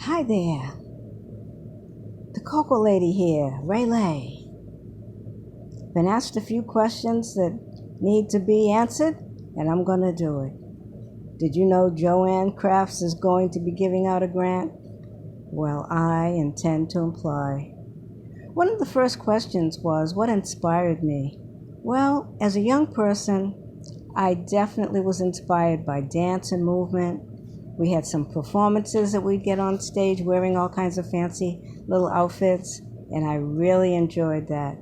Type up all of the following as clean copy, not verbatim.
Hi there, the Cocoa Lady here, Rayleigh. Been asked a few questions that need to be answered, and I'm gonna do it. Did you know Joanne Crafts is going to be giving out a grant? Well, I intend to apply. One of the first questions was, what inspired me? Well, as a young person, I definitely was inspired by dance and movement. We had some performances that we'd get on stage wearing all kinds of fancy little outfits, and I really enjoyed that.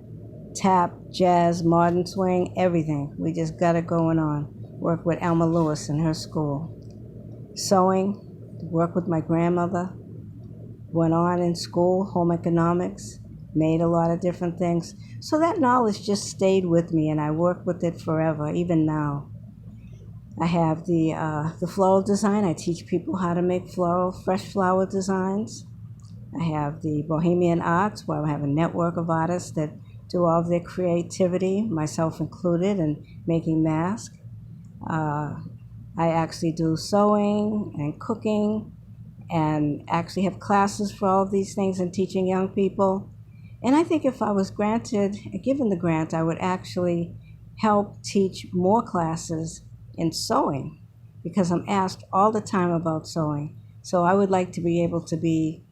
Tap, jazz, modern swing, everything. We just got it going on. Worked with Alma Lewis in her school. Sewing, worked with my grandmother. Went on in school, home economics, made a lot of different things. So that knowledge just stayed with me, and I work with it forever, even now. I have the floral design. I teach people how to make fresh flower designs. I have the Bohemian Arts, where I have a network of artists that do all of their creativity, myself included, in making masks. Uh, I actually do sewing and cooking, and actually have classes for all of these things and teaching young people. And I think if I was given the grant, I would actually help teach more classes in sewing because I'm asked all the time about sewing. So I would like to be able to be,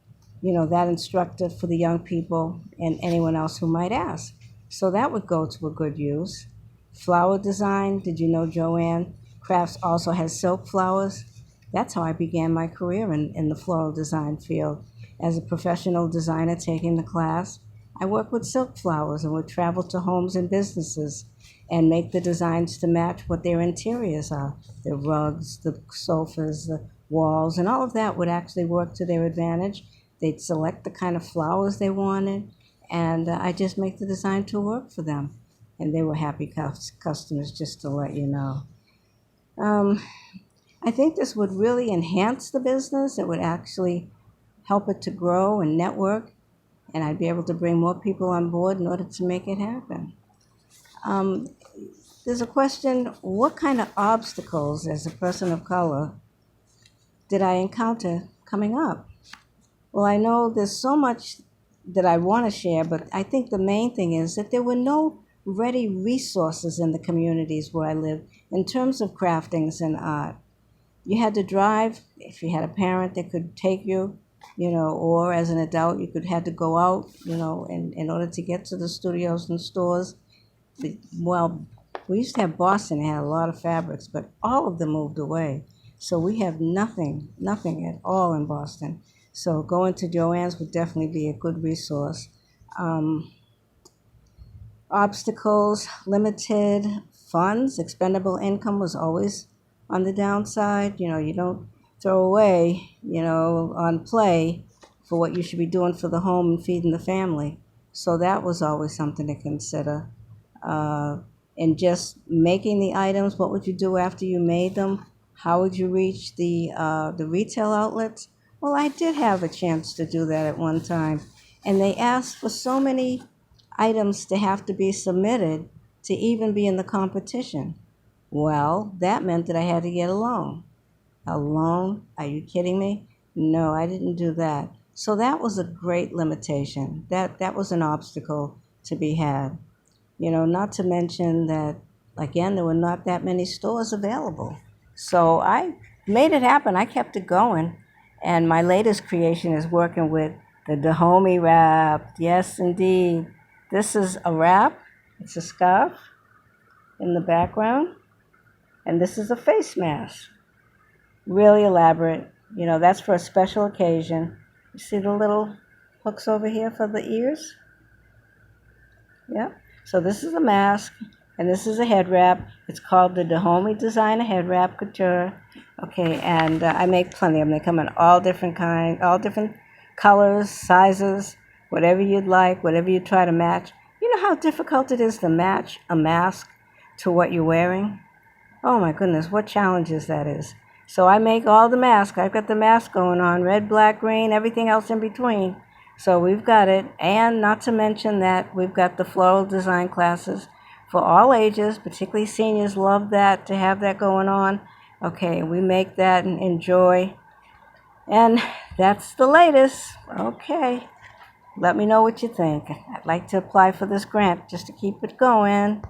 that instructor for the young people and anyone else who might ask. So that would go to a good use. Flower design, did you know Joanne Crafts also has silk flowers? That's how I began my career in the floral design field. As a professional designer taking the class, I work with silk flowers and would travel to homes and businesses and make the designs to match what their interiors are. The rugs, the sofas, the walls, and all of that would actually work to their advantage. They'd select the kind of flowers they wanted, and I just make the design to work for them. And they were happy customers, just to let you know. Um, I think this would really enhance the business. It would actually help it to grow and network, and I'd be able to bring more people on board in order to make it happen. Um, there's a question, what kind of obstacles as a person of color did I encounter coming up? Well, I know there's so much that I want to share, but I think the main thing is that there were no ready resources in the communities where I lived in terms of craftings and art. You had to drive if you had a parent that could take you, or as an adult, you could had to go out, in order to get to the studios and stores. Well, we used to have Boston, it had a lot of fabrics, but all of them moved away. So we have nothing at all in Boston. So going to Joann's would definitely be a good resource. Um, Obstacles, limited funds, expendable income was always on the downside. You don't throw away, on play for what you should be doing for the home and feeding the family. So that was always something to consider. Uh, and just making the items, what would you do after you made them? How would you reach the retail outlets? Well, I did have a chance to do that at one time, and they asked for so many items to have to be submitted to even be in the competition. Well, that meant that I had to get a loan. A loan? Are you kidding me? No, I didn't do that. So that was a great limitation. That was an obstacle to be had. Not to mention that, again, there were not that many stores available. So I made it happen. I kept it going. And my latest creation is working with the Dahomey wrap. Yes, indeed. This is a wrap. It's a scarf in the background. And this is a face mask. Really elaborate. That's for a special occasion. You see the little hooks over here for the ears? Yeah. So this is a mask, and this is a head wrap. It's called the Dahomey Designer Head Wrap Couture. Okay, and I make plenty of them. They come in all different kinds, all different colors, sizes, whatever you'd like, whatever you try to match. You know how difficult it is to match a mask to what you're wearing? Oh my goodness, what challenges that is. So I make all the masks. I've got the mask going on, red, black, green, everything else in between. So we've got it. And not to mention that we've got the floral design classes for all ages, particularly seniors love that, to have that going on. Okay, we make that and enjoy. And that's the latest. Okay. Let me know what you think. I'd like to apply for this grant just to keep it going.